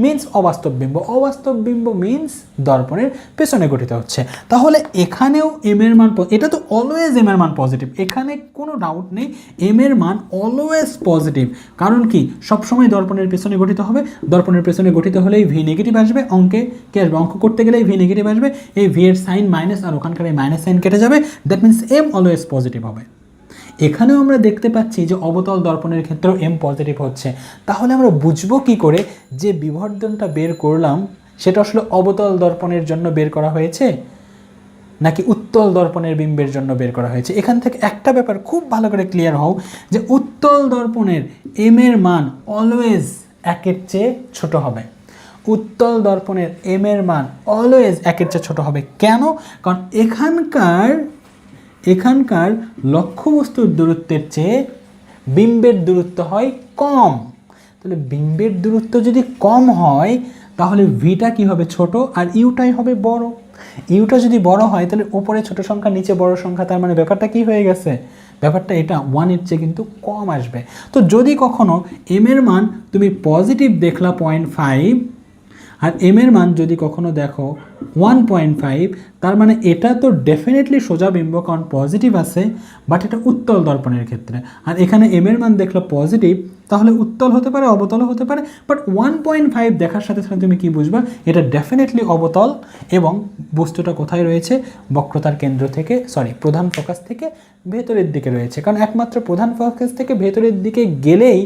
মিন্স অবাস্তব বিম্ব। অবাস্তব বিম্ব মিন্স দর্পণের পেছনে গঠিত হচ্ছে। তাহলে এখানেও এম এর মান, এটা তো অলওয়েজ এম এর মান পজিটিভ, এখানে কোনো ডাউট নেই। এম এর মান অলওয়েজ পজিটিভ। কারণ কি? সবসময় দর্পণের পেছনে গঠিত হবে। দর্পণের পেছনে গঠিত হলেই ভি নেগেটিভ আসবে। অঙ্কে কি আসবে? অঙ্ক করতে গেলেই ভি নেগেটিভ আসবে। এই ভি এর সাইন মাইনাস আর ওখানকার এই মাইনাস সাইন কেটে যাবে। That means am always positive হবে। এখানেও আমরা দেখতে পাচ্ছি যে অবতল দর্পণের ক্ষেত্রেও এম পজিটিভ হচ্ছে। তাহলে আমরা বুঝবো কি করে যে বিবর্ধনটা বের করলাম সেটা আসলে অবতল দর্পণের জন্য বের করা হয়েছে নাকি উত্তল দর্পণের বিম্বের জন্য বের করা হয়েছে? এখান থেকে একটা ব্যাপার খুব ভালো করে ক্লিয়ার হও যে উত্তল দর্পণের এম এর মান অলওয়েজ একের চেয়ে ছোট হবে। উত্তল দর্পণের এম এর মান অলওয়েজ একের চেয়ে ছোট হবে। কেন? কারণ এখানকার লক্ষ্যবস্তুর দূরত্বের চেয়ে বিম্বের দূরত্ব হয় কম। তাহলে বিম্বের দূরত্ব যদি কম হয় তাহলে ভিটা কি হবে? ছোট, আর ইউটাই হবে বড়। ইউটা যদি বড় হয় তাহলে উপরে ছোট সংখ্যা, নিচে বড় সংখ্যা, তার মানে ব্যাপারটা কি হয়ে গেছে? ব্যাপারটা এটা 1-এর চেয়ে কিন্তু কম আসবে। তো যদি কখনো এম এর মান তুমি পজিটিভ দেখলা 0.5 আর এম এর মান যদি কখনো দেখো 1.5, তার মানে এটা তো ডেফিনেটলি সোজা বিম্ব, কারণ পজিটিভ আছে, বাট এটা উত্তল দর্পণের ক্ষেত্রে। আর এখানে এম এর মান দেখলো পজিটিভ, তাহলে উত্তল হতে পারে, অবতলও হতে পারে। বাট 1.5 দেখার সাথে সাথে তুমি কি বুঝবা? এটা ডেফিনেটলি অবতল। এবং বস্তুটা কোথায় রয়েছে? বক্রতার কেন্দ্র থেকে, প্রধান ফোকাস থেকে ভেতরের দিকে রয়েছে। কারণ একমাত্র প্রধান ফোকাস থেকে ভেতরের দিকে গেলেই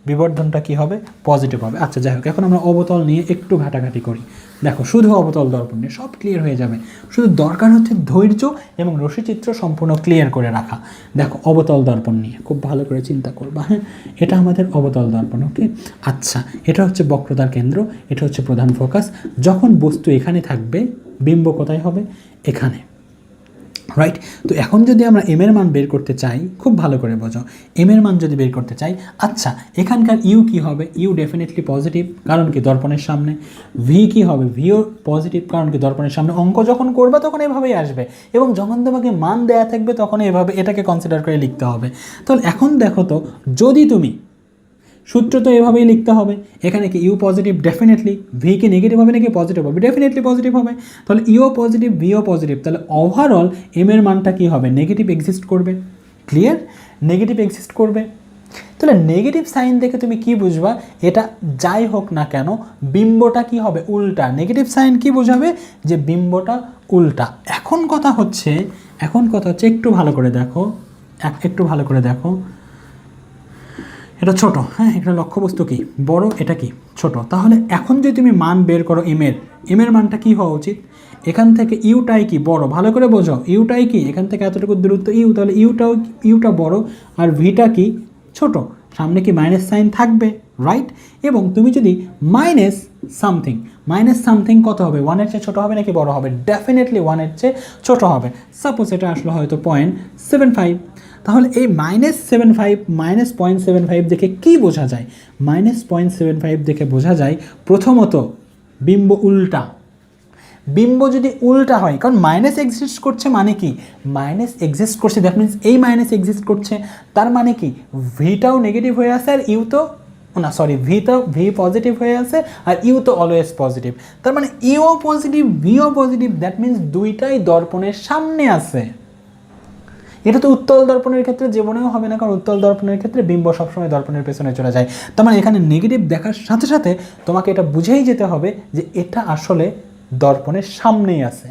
বিবর্ধনটা কি হবে? পজিটিভ হবে। আচ্ছা, যাই হোক, এখন আমরা অবতল নিয়ে একটু ঘাটাঘাটি করি। দেখো, শুধু অবতল দর্পণ নিয়ে সব ক্লিয়ার হয়ে যাবে। শুধু দরকার হচ্ছে ধৈর্য এবং রশ্মিচিত্র সম্পূর্ণ ক্লিয়ার করে রাখা। দেখো, অবতল দর্পণ নিয়ে খুব ভালো করে চিন্তা করবা। হ্যাঁ, এটা আমাদের অবতল দর্পণ। ওকে, আচ্ছা, এটা হচ্ছে বক্রতার কেন্দ্র, এটা হচ্ছে প্রধান ফোকাস। যখন বস্তু এখানে থাকবে বিম্ব কোথায় হবে? এখানে, রাইট। তো এখন যদি আমরা এম এর মান বের করতে চাই, খুব ভালো করে বোঝো, এম এর মান যদি বের করতে চাই, আচ্ছা এখানকার ইউ কি হবে? ইউ ডেফিনেটলি পজিটিভ, কারণ কি দর্পণের সামনে। ভি কি হবে? ভিও পজিটিভ, কারণ কি দর্পণের সামনে। অঙ্ক যখন করবা তখন এভাবেই আসবে, এবং যখন তোমাকে মান দেয়া থাকবে তখন এভাবে এটাকে কনসিডার করে লিখতে হবে। তাহলে এখন দেখো তো, যদি তুমি সূত্র তো এভাবেই লিখতে হবে, এখানে কি ইউ পজিটিভ, ডেফিনেটলি। ভি কি নেগেটিভ হবে নাকি পজিটিভ হবে? ডেফিনেটলি পজিটিভ হবে। তাহলে ইও পজিটিভ, ভিও পজিটিভ, তাহলে ওভারঅল এম এর মানটা কী হবে? নেগেটিভ এক্সিস্ট করবে। ক্লিয়ার? নেগেটিভ এক্সিস্ট করবে। তাহলে নেগেটিভ সাইন দেখে তুমি কি বুঝবা? এটা যাই হোক না কেন বিম্বটা কি হবে? উল্টা। নেগেটিভ সাইন কি বোঝাবে? যে বিম্বটা উল্টা। এখন কথা হচ্ছে একটু ভালো করে দেখো, একটু ভালো করে দেখো, এটা ছোট, হ্যাঁ, এটা লক্ষ্যবস্তু কি বড়, এটা কি ছোট। তাহলে এখন যদি তুমি মান বের করো এম এর মানটা কি হওয়া উচিত? এখান থেকে ইউটাই কি বড়, ভালো করে বোঝো, ইউটাই কি এখান থেকে এতটুকু দূরত্ব ইউ, তাহলে ইউটা বড়, আর ভিটা কি ছোট। সামনে কি মাইনাস সাইন থাকবে, রাইট। এবং তুমি যদি মাইনাস সামথিং কত হবে? 1-এর চেয়ে ছোটো হবে নাকি বড় হবে? ডেফিনেটলি 1-এর চেয়ে ছোটো হবে। সাপোজ এটা আসলে হয়তো 0.75, তাহলে এই -0.75 দেখে কি বোঝা যায়? -0.75 দেখে বোঝা যায় প্রথমত বিম্ব উল্টা। বিম্ব যদি উল্টা হয়, কারণ মাইনাস এক্সিস্ট করছে মানে কি? মাইনাস এক্সিস্ট করছে, দ্যাট মিনস এই মাইনাস এক্সিস্ট করছে, তার মানে কি ভিটাও নেগেটিভ হয়ে আসে আর ইউ তো না, সরি, ভি পজিটিভ হয়ে আছে আর ইউ তো অলওয়েজ পজিটিভ। তার মানে ইউ পজিটিভ, ভিও পজিটিভ, দ্যাট মিনস দুইটাই দর্পণের সামনে আছে। এটা তো উত্তল দর্পণের ক্ষেত্রে জীবনেও হবে না, কারণ উত্তল দর্পণের ক্ষেত্রে বিম্ব সবসময় দর্পণের পেছনে চলে যায়। তার মানে এখানে নেগেটিভ দেখার সাথে সাথে তোমাকে এটা বুঝেই যেতে হবে যে এটা আসলে দর্পণের সামনেই আছে।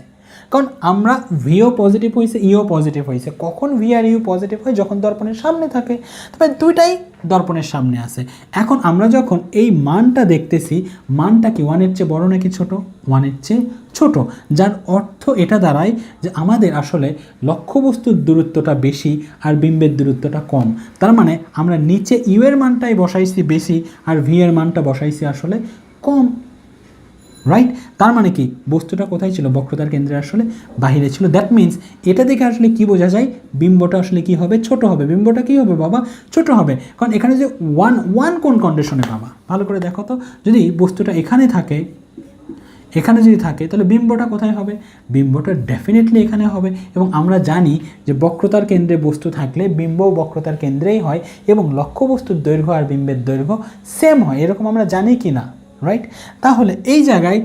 কারণ আমরা ভিও পজিটিভ হয়েছে, ইও পজিটিভ হয়েছে। কখন ভি আর ইউ পজিটিভ হয়? যখন দর্পণের সামনে থাকে। তবে দুইটাই দর্পণের সামনে আছে। এখন আমরা যখন এই মানটা দেখতেছি, মানটা কি 1-এর চেয়ে বড় নাকি ছোট? 1-এর চেয়ে ছোট, যার অর্থ এটা দাঁড়ায় যে আমাদের আসলে লক্ষ্যবস্তুর দূরত্বটা বেশি আর বিম্বের দূরত্বটা কম। তার মানে আমরা নিচে ইউ এর মানটাই বসাইছি বেশি আর ভি এর মানটা বসাইছি আসলে কম, রাইট। তার মানে কি বস্তুটা কোথায় ছিল? বক্রতার কেন্দ্রে আসলে বাহিরে ছিল। দ্যাট মিনস এটা দেখে আসলে কি বোঝা যায়? বিম্বটা আসলে কি হবে? ছোট হবে। বিম্বটা কি হবে বাবা? ছোট হবে। কারণ এখানে যে ওয়ান কোন কন্ডিশনে বাবা? ভালো করে দেখো তো, যদি বস্তুটা এখানে থাকে, তাহলে বিম্বটা কোথায় হবে? বিম্বটা ডেফিনেটলি এখানে হবে। এবং আমরা জানি যে বক্রতার কেন্দ্রে বস্তু থাকলে বিম্বও বক্রতার কেন্দ্রেই হয়, এবং লক্ষ্যবস্তুর দৈর্ঘ্য আর বিম্বের দৈর্ঘ্য সেম হয়, এরকম আমরা জানি কি না, রাইট। তাহলে এই জায়গায়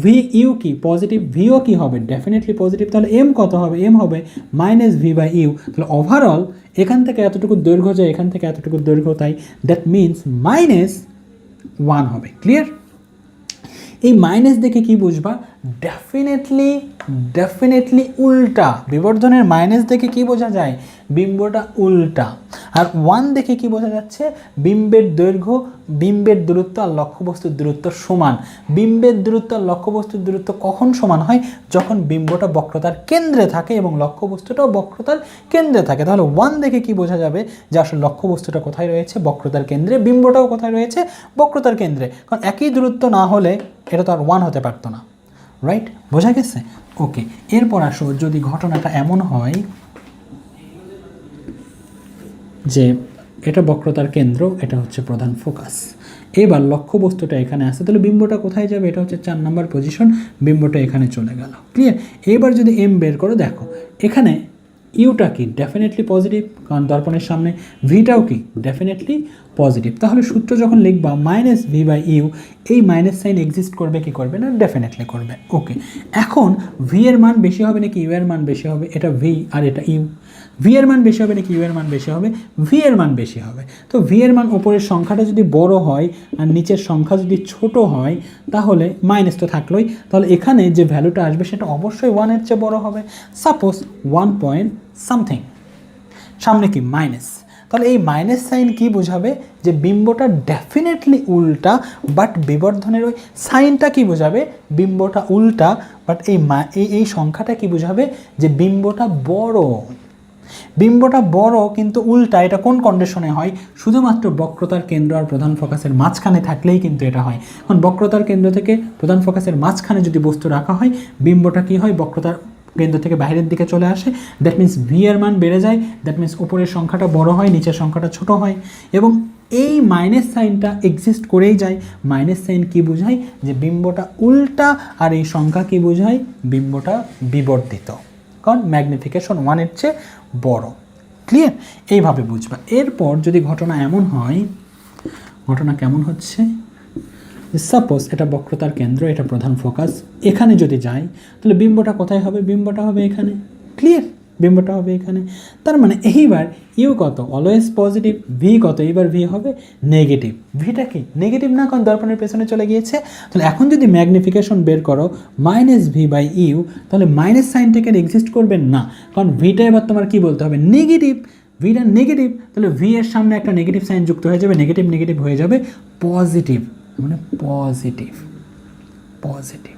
ভি ইউ কি পজিটিভ, ভিও কি হবে? Definitely positive. তাহলে এম কত হবে? এম হবে -v/u। তাহলে ওভারঅল এখান থেকে এতটুকু দৈর্ঘ্য যায়, এখান থেকে এতটুকু দৈর্ঘ্য, তাই দ্যাট মিনস -1 হবে। ক্লিয়ার? এই মাইনাস দেখে কি বুঝবা? ডেফিনেটলি উল্টা। বিবর্ধনের মাইনাস দেখে কি বোঝা যায়? বিম্বটা উল্টা। আর 1 দেখে কি বোঝা যাচ্ছে? বিম্বের দৈর্ঘ্য, বিম্বের দূরত্ব আর লক্ষ্যবস্তুর দূরত্ব সমান। বিম্বের দূরত্ব আর লক্ষ্যবস্তুর দূরত্ব কখন সমান হয়? যখন বিম্বটা বক্রতার কেন্দ্রে থাকে এবং লক্ষ্যবস্তুটাও বক্রতার কেন্দ্রে থাকে। তাহলে 1 দেখে কি বোঝা যাবে? যে আসলে লক্ষ্যবস্তুটা কোথায় রয়েছে? বক্রতার কেন্দ্রে। বিম্বটাও কোথায় রয়েছে? বক্রতার কেন্দ্রে। কারণ একই দূরত্ব না হলে এটা তো আর 1 হতে পারতো না, রাইট? বোঝা গেছে? ওকে, এরপর আসো, যদি ঘটনাটা এমন হয় যে এটা বক্রতার কেন্দ্র, এটা হচ্ছে প্রধান ফোকাস, এবার লক্ষ্যবস্তুটা এখানে আসে, তাহলে বিম্বটা কোথায় যাবে? এটা হচ্ছে 4 নম্বর পজিশন, বিম্বটা এখানে চলে গেল। ক্লিয়ার? এবার যদি এম বের করো, দেখো এখানে ইউটা কি? ডেফিনেটলি পজিটিভ, কারণ দর্পণের সামনে। ভিটাও কি? Definitely positive. তাহলে সূত্র যখন লিখবা -v/u, এই মাইনাস সাইন এক্সিস্ট করবে কি করবে না? ডেফিনেটলি করবে। ওকে, এখন ভি এর মান বেশি হবে নাকি ইউ এর মান বেশি হবে? এটা ভি আর এটা ইউ। ভি এর মান বেশি হবে নাকি ইউ এর মান বেশি হবে? ভি এর মান বেশি হবে। তো ভি এর মান উপরের সংখ্যাটা যদি বড় হয় আর নিচের সংখ্যা যদি ছোট হয়, তাহলে মাইনাস তো থাকলোই, তাহলে এখানে যে ভ্যালুটা আসবে সেটা অবশ্যই 1-এর চেয়ে বড় হবে। সাপোজ 1 পয়েন্ট সামথিং, সামনে কি মাইনাস, তাহলে এই মাইনাস সাইন কি বোঝাবে? যে বিম্বটা ডেফিনেটলি উল্টা, বাট বিবর্ধনের ওই সাইনটা কি বোঝাবে? বিম্বটা উল্টা, বাট এই সংখ্যাটা কি বোঝাবে? যে বিম্বটা বড়। বিম্বটা বড় কিন্তু উল্টা, এটা কোন কন্ডিশনে হয়? শুধুমাত্র বক্রতার কেন্দ্র আর প্রধান ফোকাসের মাঝখানে থাকলেই কিন্তু এটা হয়। কারণ বক্রতার কেন্দ্র থেকে প্রধান ফোকাসের মাঝখানে যদি বস্তু রাখা হয়, বিম্বটা কি হয়? বক্রতার কেন্দ্র থেকে বাইরের দিকে চলে আসে, দ্যাট মিন্স ভি এর মান বেড়ে যায়, দ্যাট মিন্স উপরের সংখ্যাটা বড় হয়, নিচের সংখ্যাটা ছোট হয়, এবং এই মাইনাস সাইনটা এক্সিস্ট করেই যায়। মাইনাস সাইন কি বোঝায়? যে বিম্বটা উল্টা, আর এই সংখ্যা কি বোঝায়? বিম্বটা বিবর্ধিত, কারণ ম্যাগনিফিকেশন 1-এর চেয়ে বড়। ক্লিয়ার? এইভাবে বুঝবা। এরপর যদি ঘটনা এমন হয়, ঘটনা কেমন হচ্ছে, সাপোজ এটা বক্রতার কেন্দ্র, এটা প্রধান ফোকাস, এখানে যদি যাই তাহলে বিম্বটা কোথায় হবে? বিম্বটা হবে এখানে। ক্লিয়ার? বিম্বটা হবে এখানে। তার মানে এইবার ইউ কত? Always positive. ভি কত? এইবার ভি হবে নেগেটিভ। ভিটা কি নেগেটিভ না, কারণ দর্পণের পেছনে চলে গিয়েছে। তাহলে এখন যদি ম্যাগনিফিকেশন বের করো -v/ইউ, তাহলে মাইনাস সাইনটাকে এক্সিস্ট করবে না, কারণ ভিটা এবার তোমার কি বলতে হবে? নেগেটিভ। ভিটা নেগেটিভ, তাহলে ভি এর সামনে একটা নেগেটিভ সাইন যুক্ত হয়ে যাবে, নেগেটিভ নেগেটিভ হয়ে যাবে পজিটিভ, মানে পজিটিভ পজিটিভ।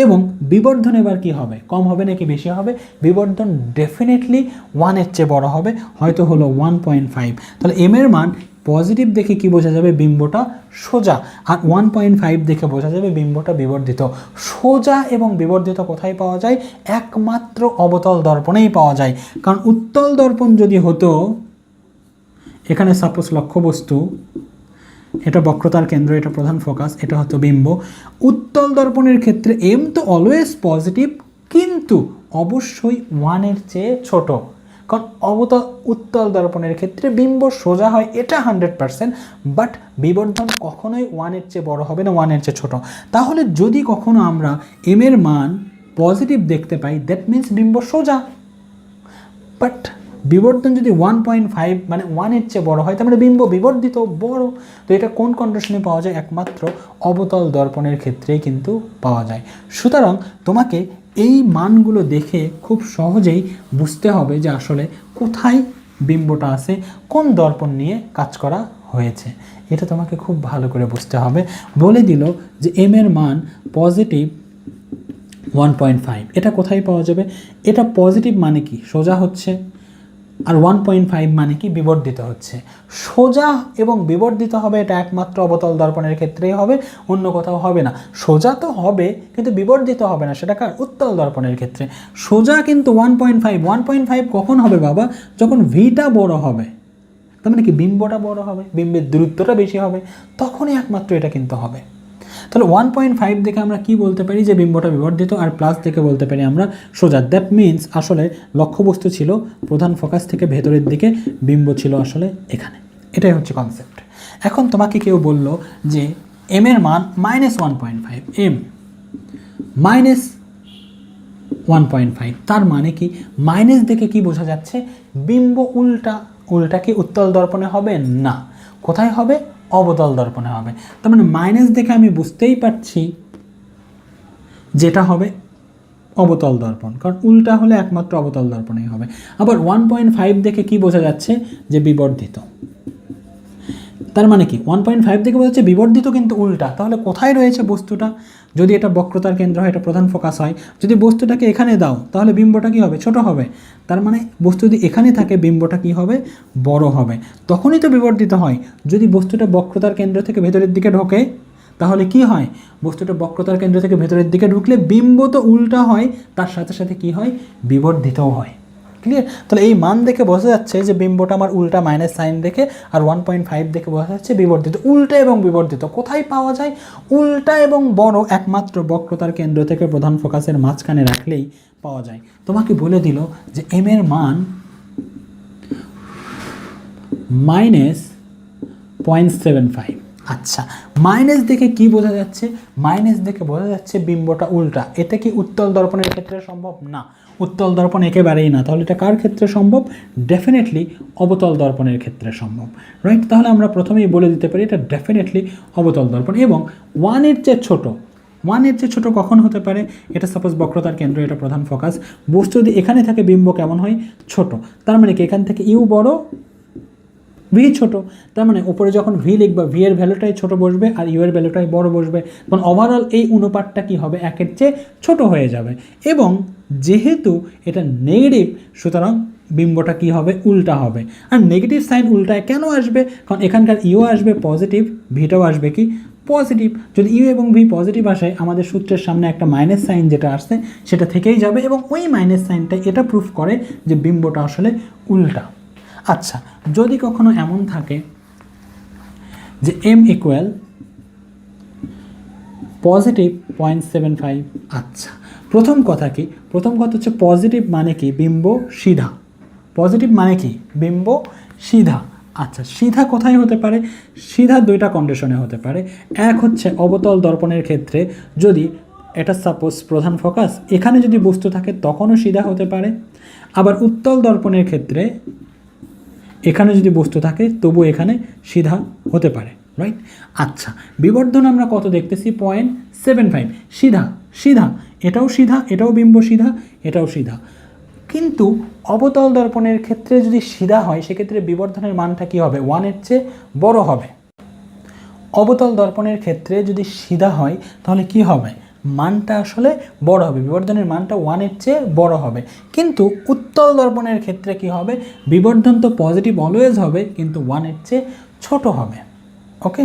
এবং বিবর্ধন এবার কি হবে? কম হবে নাকি বেশি হবে? বিবর্ধন ডেফিনেটলি 1-এর চেয়ে বড় হবে, হয়তো হলো 1.5। তাহলে এম এর মান পজিটিভ দেখে কি বোঝা যাবে? বিম্বটা সোজা। আর 1.5 দেখে বোঝা যাবে বিম্বটা বিবর্ধিত। সোজা এবং বিবর্ধিত কোথায় পাওয়া যায়? একমাত্র অবতল দর্পণেই পাওয়া যায়। কারণ উত্তল দর্পণ যদি হতো, এখানে সাপোজ লক্ষ্যবস্তু, এটা বক্রতার কেন্দ্র, এটা প্রধান ফোকাস, এটা হতো বিম্ব। উত্তল দর্পণের ক্ষেত্রে এম তো অলওয়েজ পজিটিভ, কিন্তু অবশ্যই 1-এর চেয়ে ছোট, কারণ উত্তল দর্পণের ক্ষেত্রে বিম্ব সোজা হয়, এটা 100%, বাট বিবর্ধন কখনোই 1-এর চেয়ে বড় হবে না, 1-এর চেয়ে ছোট। তাহলে যদি কখনো আমরা এম এর মান পজিটিভ দেখতে পাই, দ্যাট মিন্স বিম্ব সোজা। বাট বিবর্ধন যদি 1.5 মানে 1-এর চেয়ে বড় হয়, তার মানে বিম্ব বিবর্ধিত বড়। তো এটা কোন কন্ডিশনে পাওয়া যায়? একমাত্র অবতল দর্পণের ক্ষেত্রেই কিন্তু পাওয়া যায়। সুতরাং তোমাকে এই মানগুলো দেখে খুব সহজেই বুঝতে হবে যে আসলে কোথায় বিম্বটা আছে, কোন দর্পণ নিয়ে কাজ করা হয়েছে। এটা তোমাকে খুব ভালো করে বুঝতে হবে। বলে দিল যে এম এর মান পজিটিভ 1.5, এটা কোথায় পাওয়া যাবে? এটা পজিটিভ মানে কি? সোজা হচ্ছে। আর 1.5 মানে কি? বিবর্ধিত হচ্ছে। সোজা এবং বিবর্ধিত হবে, এটা একমাত্র অবতল দর্পণের ক্ষেত্রেই হবে, অন্য কোথাও হবে না। সোজা তো হবে কিন্তু বিবর্ধিত হবে না, সেটা কার? উত্তল দর্পণের ক্ষেত্রে। সোজা কিন্তু 1.5 কখন হবে বাবা? যখন ভিটা বড় হবে, তার মানে কি বিম্বটা বড় হবে, বিম্বের দূরত্বটা বেশি হবে, তখনই একমাত্র এটা কিন্তু হবে। তাহলে 1.5 দেখে আমরা কি বলতে পারি? যে বিম্বটা বিবর্ধিত। আর প্লাস দেখে বলতে পারি আমরা সোজা। দ্যাট মিন্স আসলে লক্ষ্যবস্তু ছিল প্রধান ফোকাস থেকে ভেতরের দিকে, বিম্ব ছিল আসলে এখানে। এটাই হচ্ছে কনসেপ্ট। এখন তোমাকে কেউ বলল যে এম এর মান -1.5, এম -1.5, তার মানে কি? মাইনাস দেখে কি বোঝা যাচ্ছে? বিম্ব উল্টা। উল্টা কি উত্তল দর্পণে হবে? না। কোথায় হবে? অবতল দর্পণে হবে। তার মানে মাইনাস দেখে আমি বুঝতেই পারছি যেটা হবে অবতল দর্পণ, কারণ উল্টা হলে একমাত্র অবতল দর্পণেই হবে। আবার 1.5 দেখে কি বোঝা যাচ্ছে? যে বিবর্ধিত। তার মানে কি 1.5 দেখে বোঝা যাচ্ছে বিবর্ধিত কিন্তু উল্টা। তাহলে কোথায় রয়েছে বস্তুটা? যদি এটা বক্রতার কেন্দ্র হয়, এটা প্রধান ফোকাস হয়, যদি বস্তুটাকে এখানে দাও তাহলে বিম্বটা কি হবে? ছোট হবে। তার মানে বস্তু যদি এখানে থাকে, বিম্বটা কি হবে? বড় হবে। তখনই তো বিবর্ধিত হয়। যদি বস্তুটা বক্রতার কেন্দ্র থেকে ভেতরের দিকে ঢোকে, তাহলে কি হয়? বস্তুটা বক্রতার কেন্দ্র থেকে ভেতরের দিকে ঢুকলে বিম্ব তো উল্টা হয়, তার সাথে সাথে কি হয়? বিবর্ধিতও হয়। ক্লিয়ার? তাহলে এই মান দেখে বোঝা যাচ্ছে যে বিম্বটা আমার উল্টা, মাইনাস সাইন দেখে। আর 1.5 দেখে বোঝা যাচ্ছে বিবর্ধিত। উল্টা এবং বিবর্ধিত কোথায় পাওয়া যায়? উল্টা এবং বড় একমাত্র বক্রতার কেন্দ্র থেকে প্রধান ফোকাসের মাঝখানে রাখলেই পাওয়া যায়। তোমাকে বলে দিল যে এম এর মান -0.75। আচ্ছা, মাইনাস দেখে কি বোঝা যাচ্ছে? মাইনাস দেখে বোঝা যাচ্ছে বিম্বটা উল্টা। এটা কি উত্তল দর্পণের ক্ষেত্রে সম্ভব? না, উত্তল দর্পণ একেবারেই না। তাহলে এটা কার ক্ষেত্রে সম্ভব? ডেফিনেটলি অবতল দর্পণের ক্ষেত্রে সম্ভব। রাইট? তাহলে আমরা প্রথমেই বলে দিতে পারি এটা ডেফিনেটলি অবতল দর্পণ। এবং 1-এর চেয়ে ছোট। 1-এর চেয়ে ছোটো কখন হতে পারে? এটা সাপোজ বক্রতার কেন্দ্র, এটা প্রধান ফোকাস। বস্তু যদি এখানে থাকে, বিম্ব কেমন হয়? ছোট। তার মানে কি এখান থেকে ইউ বড়, ভি ছোট। তার মানে উপরে যখন ভি লিখবা, ভি এর ভ্যালুটাই ছোট বসবে আর ইউ এর ভ্যালুটাই বড় বসবে। তখন ওভারঅল এই অনুপাতটা কি হবে? 1-এর চেয়ে ছোট হয়ে যাবে। এবং যেহেতু এটা নেগেটিভ, সুতরাং বিম্বটা কি হবে, উল্টা হবে। আর নেগেটিভ সাইন উল্টায় কেন আসবে, কারণ এখানকার ইউ আসবে পজিটিভ, ভিটাও আসবে কি পজিটিভ। যদি ইউ এবং ভি পজিটিভ আসে, আমাদের সূত্রের সামনে একটা মাইনাস সাইন যেটা আসছে সেটা থেকেই যাবে, এবং ওই মাইনাস সাইনটা এটা প্রুফ করে যে বিম্বটা আসলে উল্টা। আচ্ছা, যদি কখনো এমন থাকে যে এম ইকুয়াল পজিটিভ 0.75, আচ্ছা প্রথম কথা কি, প্রথম কথা হচ্ছে পজিটিভ মানে কি, বিম্ব সিধা। পজিটিভ মানে কি, বিম্ব সিধা। আচ্ছা, সিধা কোথায় হতে পারে, সিধা দুইটা কন্ডিশনে হতে পারে। এক হচ্ছে অবতল দর্পণের ক্ষেত্রে, যদি এটা সাপোজ প্রধান ফোকাস, এখানে যদি বস্তু থাকে তখনও সিধা হতে পারে। আবার উত্তল দর্পণের ক্ষেত্রে এখানে যদি বস্তু থাকে তবু এখানে সিধা হতে পারে, রাইট। আচ্ছা, বিবর্ধন আমরা কত দেখতেছি, 0.75, সিধা সিধা, এটাও সিধা, এটাও বিম্ব সিধা, এটাও সিধা। কিন্তু অবতল দর্পণের ক্ষেত্রে যদি সিধা হয় সেক্ষেত্রে বিবর্ধনের মানটা কী হবে, 1-এর চেয়ে বড় হবে। অবতল দর্পণের ক্ষেত্রে যদি সিধা হয় তাহলে কি হবে, মানটা আসলে বড় হবে, বিবর্ধনের মানটা 1-এর চেয়ে বড় হবে। কিন্তু উত্তল দর্পণের ক্ষেত্রে কি হবে, বিবর্ধন তো পজিটিভ অলওয়েজ হবে কিন্তু 1-এর চেয়ে ছোট হবে। ওকে।